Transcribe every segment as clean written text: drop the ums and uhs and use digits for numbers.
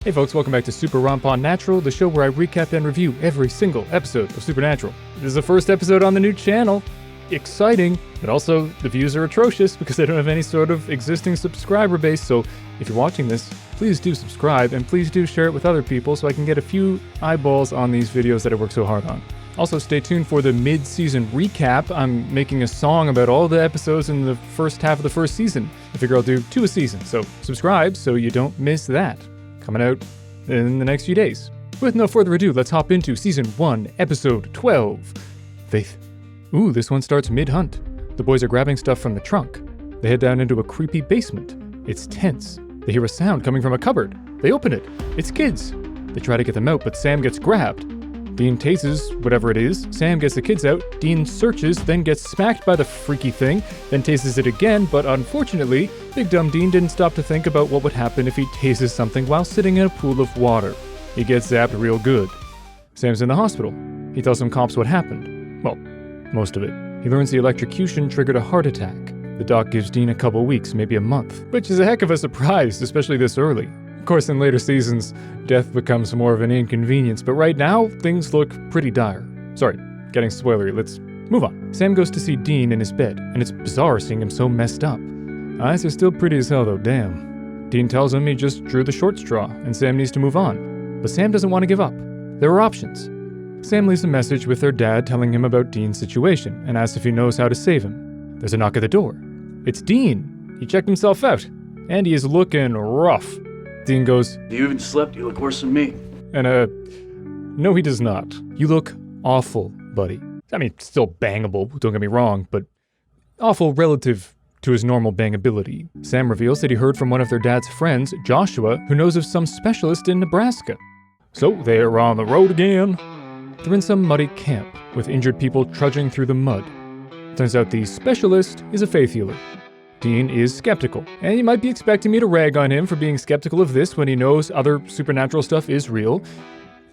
Hey folks, welcome back to SupeRonpoNatural, the show where I recap and review every single episode of Supernatural. This is the first episode on the new channel. Exciting, but also the views are atrocious because I don't have any sort of existing subscriber base, so if you're watching this, please do subscribe and please do share it with other people so I can get a few eyeballs on these videos that I work so hard on. Also, stay tuned for the mid-season recap. I'm making a song about all the episodes in the first half of the first season. I figure I'll do 2 a season, so subscribe so you don't miss that. Coming out in the next few days. With no further ado, let's hop into Season 1, Episode 12, Faith. Ooh, this one starts mid-hunt. The boys are grabbing stuff from the trunk. They head down into a creepy basement. It's tense. They hear a sound coming from a cupboard. They open it. It's kids. They try to get them out, but Sam gets grabbed. Dean tases whatever it is. Sam gets the kids out. Dean searches, then gets smacked by the freaky thing, then tases it again, but unfortunately, Big Dumb Dean didn't stop to think about what would happen if he tases something while sitting in a pool of water. He gets zapped real good. Sam's in the hospital. He tells some cops what happened. Well, most of it. He learns the electrocution triggered a heart attack. The doc gives Dean a couple weeks, maybe a month, which is a heck of a surprise, especially this early. Of course, in later seasons, death becomes more of an inconvenience, but right now, things look pretty dire. Sorry, getting spoilery, let's move on. Sam goes to see Dean in his bed, and it's bizarre seeing him so messed up. Eyes are still pretty as hell though, damn. Dean tells him he just drew the short straw, and Sam needs to move on. But Sam doesn't want to give up. There are options. Sam leaves a message with their dad telling him about Dean's situation, and asks if he knows how to save him. There's a knock at the door. It's Dean! He checked himself out, and he is looking rough. Dean goes, You even slept, you look worse than me. And no he does not. You look awful, buddy. I mean, still bangable, don't get me wrong, but awful relative to his normal bangability. Sam reveals that he heard from one of their dad's friends, Joshua, who knows of some specialist in Nebraska. So they are on the road again. They're in some muddy camp, with injured people trudging through the mud. Turns out the specialist is a faith healer. Dean is skeptical, and you might be expecting me to rag on him for being skeptical of this when he knows other supernatural stuff is real.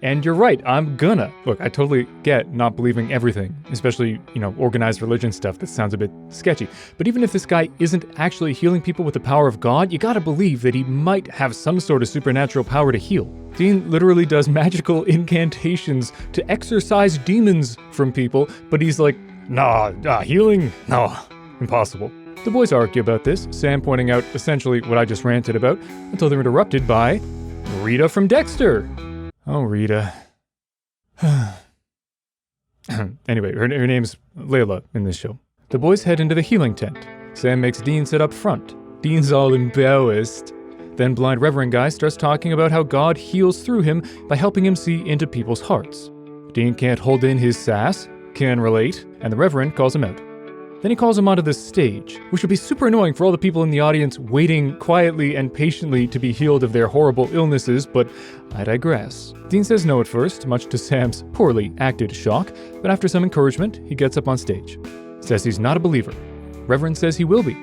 And you're right, I'm gonna. Look, I totally get not believing everything, especially, organized religion stuff that sounds a bit sketchy. But even if this guy isn't actually healing people with the power of God, you gotta believe that he might have some sort of supernatural power to heal. Dean literally does magical incantations to exorcise demons from people, but he's like, nah, healing? No, impossible. The boys argue about this, Sam pointing out essentially what I just ranted about, until they're interrupted by Rita from Dexter. Oh, Rita. Anyway, her name's Layla in this show. The boys head into the healing tent. Sam makes Dean sit up front. Dean's all embarrassed. Then blind Reverend guy starts talking about how God heals through him by helping him see into people's hearts. Dean can't hold in his sass, can relate, and the Reverend calls him out. Then he calls him onto the stage, which would be super annoying for all the people in the audience waiting quietly and patiently to be healed of their horrible illnesses, but I digress. Dean says no at first, much to Sam's poorly acted shock, but after some encouragement, he gets up on stage. Says he's not a believer. Reverend says he will be.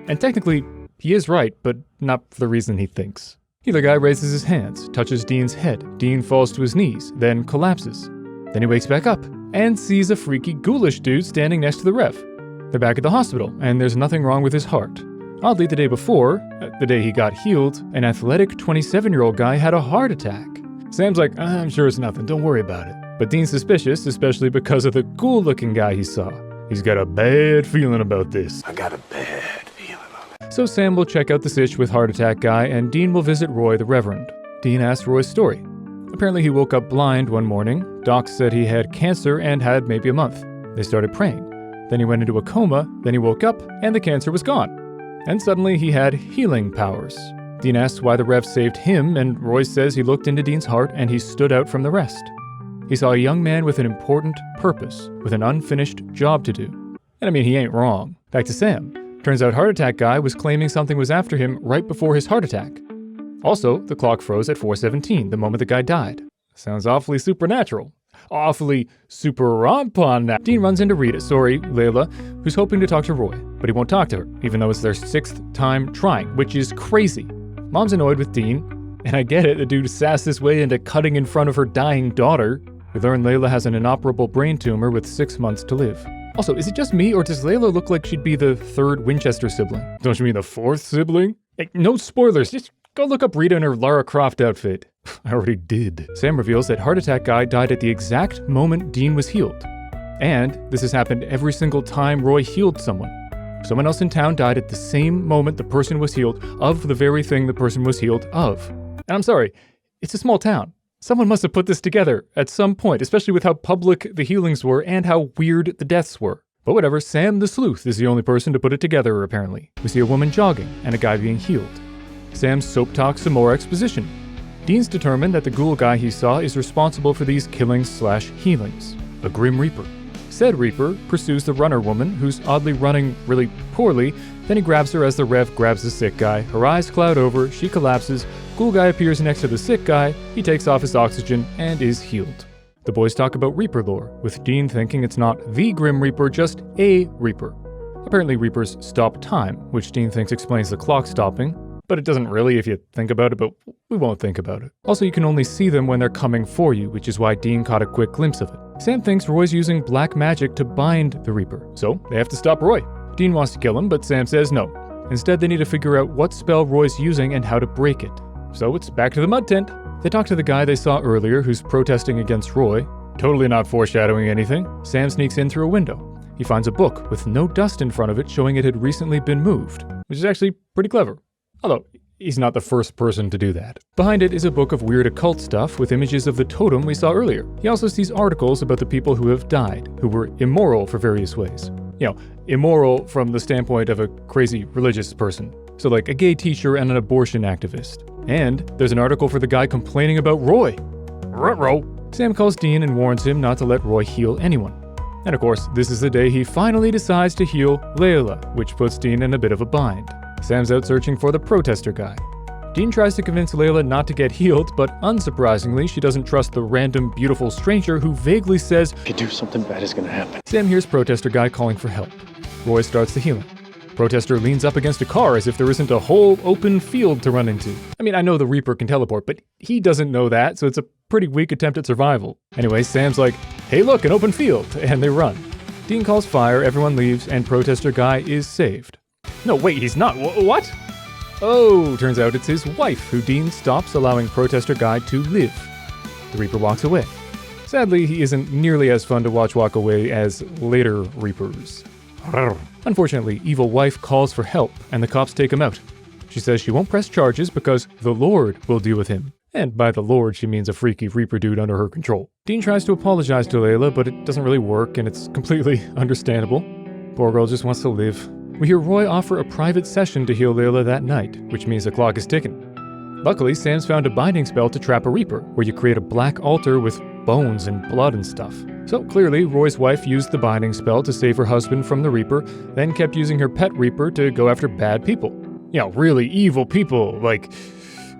And technically, he is right, but not for the reason he thinks. Healer guy raises his hands, touches Dean's head. Dean falls to his knees, then collapses. Then he wakes back up, and sees a freaky ghoulish dude standing next to the Rev. They're back at the hospital, and there's nothing wrong with his heart. Oddly, the day before, the day he got healed, an athletic 27-year-old guy had a heart attack. Sam's like, I'm sure it's nothing, don't worry about it. But Dean's suspicious, especially because of the ghoul-looking guy he saw. He's got a bad feeling about this. I got a bad feeling on it. So Sam will check out the sitch with heart attack guy, and Dean will visit Roy the Reverend. Dean asks Roy's story. Apparently he woke up blind one morning. Doc said he had cancer and had maybe a month. They started praying. Then he went into a coma, then he woke up, and the cancer was gone. And suddenly he had healing powers. Dean asks why the Rev saved him, and Roy says he looked into Dean's heart and he stood out from the rest. He saw a young man with an important purpose, with an unfinished job to do. And I mean, he ain't wrong. Back to Sam. Turns out heart attack guy was claiming something was after him right before his heart attack. Also, the clock froze at 4:17, the moment the guy died. Sounds awfully supernatural. Awfully SupeRonpoNatural. Dean runs into Layla, who's hoping to talk to Roy, but he won't talk to her, even though it's their 6th time trying, which is crazy. Mom's annoyed with Dean, and I get it, the dude sassed his way into cutting in front of her dying daughter. We learn Layla has an inoperable brain tumor with 6 months to live. Also, is it just me, or does Layla look like she'd be the 3rd Winchester sibling? Don't you mean the 4th sibling? Hey, no spoilers, just Go look up Rita in her Lara Croft outfit. I already did. Sam reveals that Heart Attack Guy died at the exact moment Dean was healed. And this has happened every single time Roy healed someone. Someone else in town died at the same moment the person was healed of the very thing the person was healed of. And I'm sorry, it's a small town. Someone must have put this together at some point, especially with how public the healings were and how weird the deaths were. But whatever, Sam the Sleuth is the only person to put it together, apparently. We see a woman jogging and a guy being healed. Sam soap talks some more exposition. Dean's determined that the ghoul guy he saw is responsible for these killings/healings. A Grim Reaper. Said Reaper pursues the runner woman, who's oddly running really poorly. Then he grabs her as the Rev grabs the sick guy. Her eyes cloud over, she collapses. Ghoul guy appears next to the sick guy. He takes off his oxygen and is healed. The boys talk about Reaper lore, with Dean thinking it's not the Grim Reaper, just a Reaper. Apparently Reapers stop time, which Dean thinks explains the clock stopping. But it doesn't really if you think about it, but we won't think about it. Also, you can only see them when they're coming for you, which is why Dean caught a quick glimpse of it. Sam thinks Roy's using black magic to bind the Reaper, so they have to stop Roy. Dean wants to kill him, but Sam says no. Instead, they need to figure out what spell Roy's using and how to break it. So it's back to the mud tent. They talk to the guy they saw earlier who's protesting against Roy. Totally not foreshadowing anything. Sam sneaks in through a window. He finds a book with no dust in front of it showing it had recently been moved, which is actually pretty clever. Although, he's not the first person to do that. Behind it is a book of weird occult stuff with images of the totem we saw earlier. He also sees articles about the people who have died, who were immoral for various ways. Immoral from the standpoint of a crazy religious person. So like a gay teacher and an abortion activist. And there's an article for the guy complaining about Roy. Ruh-roh. Sam calls Dean and warns him not to let Roy heal anyone. And of course, this is the day he finally decides to heal Layla, which puts Dean in a bit of a bind. Sam's out searching for the protester guy. Dean tries to convince Layla not to get healed, but unsurprisingly, she doesn't trust the random, beautiful stranger who vaguely says, If you do, something bad is gonna happen. Sam hears protester guy calling for help. Roy starts the healing. Protester leans up against a car as if there isn't a whole open field to run into. I mean, I know the Reaper can teleport, but he doesn't know that, so it's a pretty weak attempt at survival. Anyway, Sam's like, hey look, an open field, and they run. Dean calls fire, everyone leaves, and protester guy is saved. No, wait, he's not. What? Oh, turns out it's his wife, who Dean stops allowing protester guy to live. The Reaper walks away. Sadly, he isn't nearly as fun to watch walk away as later Reapers. Unfortunately, evil wife calls for help, and the cops take him out. She says she won't press charges because the Lord will deal with him. And by the Lord, she means a freaky Reaper dude under her control. Dean tries to apologize to Layla, but it doesn't really work, and it's completely understandable. Poor girl just wants to live. We hear Roy offer a private session to heal Layla that night, which means the clock is ticking. Luckily, Sam's found a binding spell to trap a Reaper, where you create a black altar with bones and blood and stuff. So clearly, Roy's wife used the binding spell to save her husband from the Reaper, then kept using her pet Reaper to go after bad people. Really evil people, like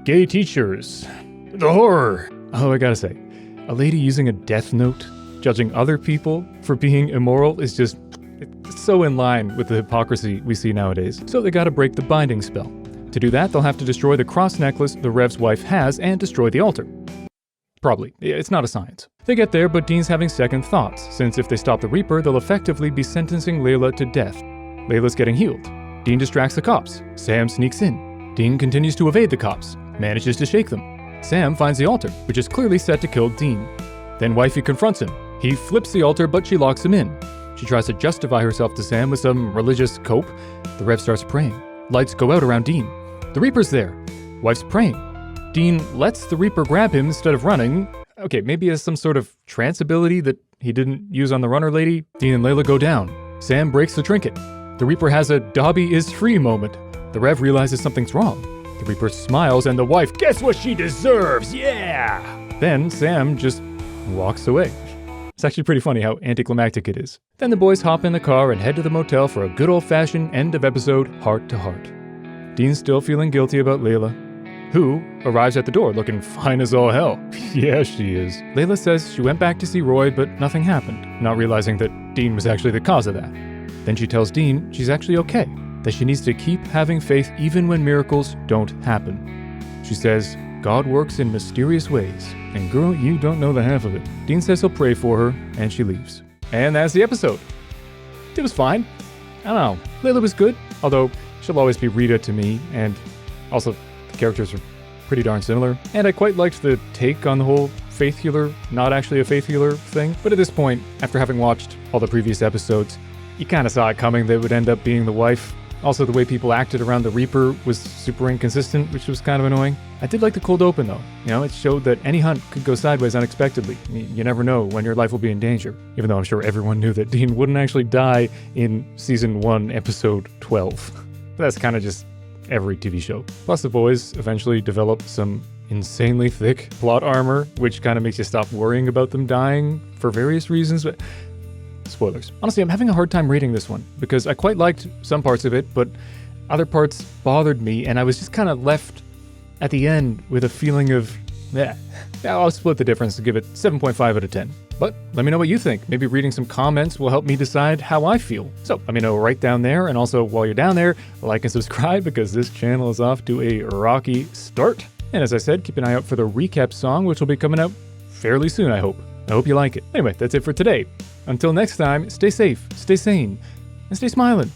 gay teachers. The horror! Oh, I gotta say, a lady using a death note, judging other people for being immoral is just so in line with the hypocrisy we see nowadays. So they gotta break the binding spell. To do that, they'll have to destroy the cross necklace the Rev's wife has and destroy the altar. Probably. It's not a science. They get there, but Dean's having second thoughts, since if they stop the Reaper, they'll effectively be sentencing Layla to death. Layla's getting healed. Dean distracts the cops. Sam sneaks in. Dean continues to evade the cops, manages to shake them. Sam finds the altar, which is clearly set to kill Dean. Then wifey confronts him. He flips the altar, but she locks him in. She tries to justify herself to Sam with some religious cope. The Rev starts praying. Lights go out around Dean. The Reaper's there. Wife's praying. Dean lets the Reaper grab him instead of running. Okay, maybe he has some sort of trance ability that he didn't use on the runner lady. Dean and Layla go down. Sam breaks the trinket. The Reaper has a Dobby is free moment. The Rev realizes something's wrong. The Reaper smiles and the wife gets what she deserves, yeah! Then Sam just walks away. It's actually pretty funny how anticlimactic it is. Then the boys hop in the car and head to the motel for a good old-fashioned end of episode heart-to-heart. Dean's still feeling guilty about Layla, who arrives at the door looking fine as all hell. Yeah, she is. Layla says she went back to see Roy, but nothing happened, not realizing that Dean was actually the cause of that. Then she tells Dean she's actually okay, that she needs to keep having faith even when miracles don't happen. She says, God works in mysterious ways, and girl, you don't know the half of it. Dean says he'll pray for her, and she leaves. And that's the episode. It was fine. I don't know. Layla was good, although she'll always be Rita to me, and also characters are pretty darn similar, and I quite liked the take on the whole faith healer, not actually a faith healer thing. But at this point, after having watched all the previous episodes, you kind of saw it coming that it would end up being the wife. Also, the way people acted around the Reaper was super inconsistent, which was kind of annoying. I did like the cold open though. You know, it showed that any hunt could go sideways unexpectedly. You never know when your life will be in danger, even though I'm sure everyone knew that Dean wouldn't actually die in Season 1, Episode 12. That's kind of just every TV show. Plus, the boys eventually develop some insanely thick plot armor, which kind of makes you stop worrying about them dying for various reasons, but spoilers. Honestly, I'm having a hard time rating this one, because I quite liked some parts of it, but other parts bothered me, and I was just kind of left at the end with a feeling of, I'll split the difference to give it 7.5 out of 10. But let me know what you think. Maybe reading some comments will help me decide how I feel. So let me know right down there, and also while you're down there, like and subscribe, because this channel is off to a rocky start. And as I said, keep an eye out for the recap song, which will be coming out fairly soon, I hope. I hope you like it. Anyway, that's it for today. Until next time, stay safe, stay sane, and stay smiling.